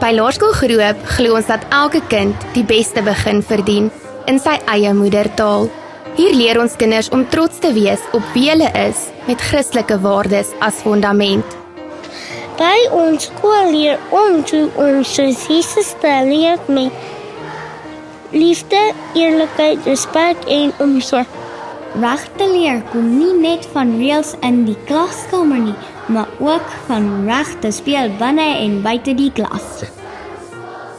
By Laerskool Groep glo ons dat elke kind die beste begin verdien in sy eie moedertaal. Hier leer ons kinders om trots te wees op wie hulle is met Christelike waardes as fondament. By ons skool leer ons hoe om soos Jesus te leef met liefde, eerlikheid, respek en omgee. Reg te leer kom nie net van reëls in die klaskamer nie, maar ook van reg te speel binne en buite die klas.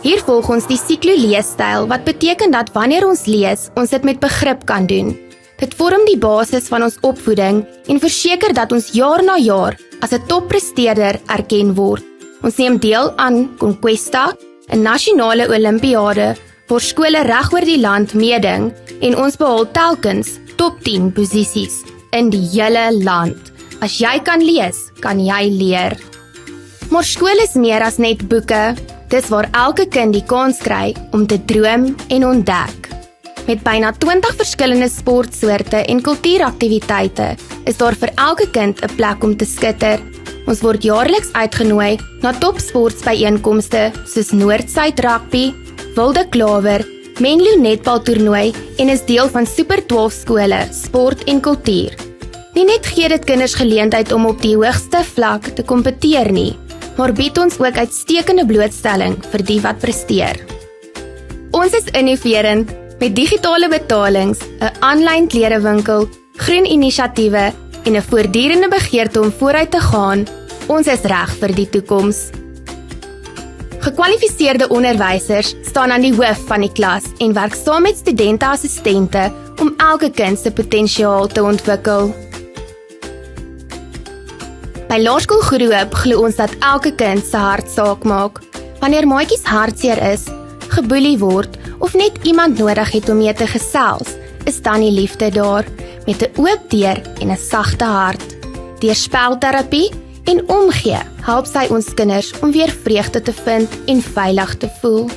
Hier volg ons die Siklo leesstyl, wat beteken dat wanneer ons lees, ons dit met begrip kan doen. Dit vorm die basis van ons opvoeding en verseker dat ons jaar na jaar as 'n toppresteerder erken word. Ons neem deel aan Conquesta, 'n nasionale olimpiade, waar skole reg oor die land meeding en ons behaal telkens top 10 posisies in die hele land. As jy kan lees, kan jy leer. Maar skool is meer as net boeke. Dis waar elke kind die kans kry om te droom en ontdek. Met byna 20 verskillende sportsoorte en kultuuraktiwiteite is daar vir elke kind 'n plek om te skitter. Ons word jaarliks uitgenooi na topsportbyeenkomste soos Noord-Suid Rugby, Wilde Klawer, Menlo Netbal toernooi en is deel van Super 12 skole, sport en kultuur. Nie net gee dit kinders geleentheid om op die hoogste vlak te kompeteer nie, maar bied ons ook uitstekende blootstelling vir die wat presteer. Ons is innoverend met digitale betalings, 'n aanlyn klerewinkel, groen inisiatiewe en 'n voortdurende begeerte om vooruit te gaan. Ons is reg vir die toekoms. Gekwalifiseerde onderwysers staan aan die hoof van die klas en werk saam met studente-assistente om elke kind se potensiaal te ontwikkel. By Laerskool Groep glo ons dat elke kind se hart saak maak. Wanneer maatjies hartseer is, geboelie word of net iemand nodig het om mee te gesels, is dan die liefde daar met 'n oop deur en 'n sagte hart. Deur spelterapie en omgee help sy ons kinders om weer vreugde te vind en veilig te voel.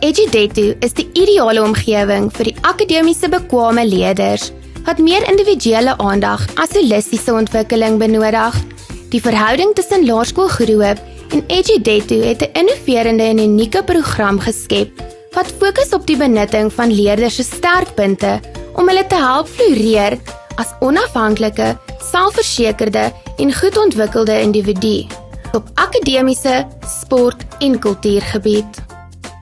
Edudetu is die ideale omgewing vir die akademiese bekwame leerders wat meer individuele aandag as holistiese ontwikkeling benodig. Die verhouding tussen Laerskool Groep en Edudetu het 'n innoverende en unieke program geskep wat fokus op die benutting van leerders se sterkpunte om hulle te help floreer as onafhanklike, selfversekerde en goed ontwikkelde individu op akademiese, sport en kultuurgebied.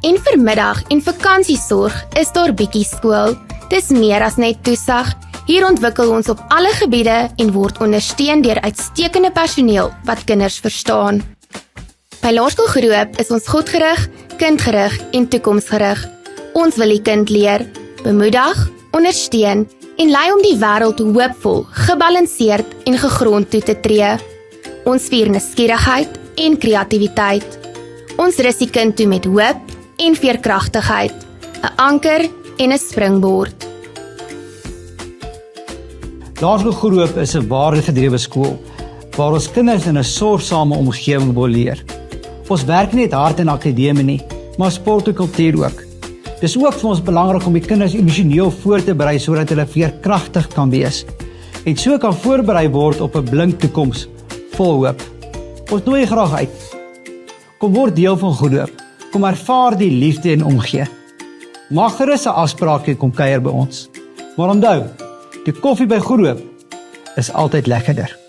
En vir middag en vakansiesorg is daar bietjie skool. Dis meer as net toesig. Hier ontwikkel ons op alle gebiede en word ondersteun deur uitstekende personeel wat kinders verstaan. By Laerskool Groep is ons godgerig, kindgerig en toekomsgerig. Ons wil die kind leer, bemoedig, ondersteun en lei om die wêreld hoopvol, gebalanseerd en gegrond toe te tree. Ons vier nuuskierigheid en kreatiwiteit. Ons rus die kind toe met hoop en veerkragtigheid, 'n anker en 'n springbord. Laerskool Groep is 'n waardegedrewe skool waar ons kinders in 'n sorgsame omgewing wil leer. Ons werk nie net hard in akademie nie, maar sport en kultuur ook. Dis ook vir ons belangrik om die kinders emosioneel voor te berei sodat hulle veerkragtig kan wees en so kan voorberei word op 'n blink toekoms vol hoop. Ons nooi graag uit. Kom word deel van Groep. Kom ervaar die liefde en omgee. Mag gerus 'n afspraak kom kuier by ons. Maar onthou, die koffie by Groep is altyd lekkerder.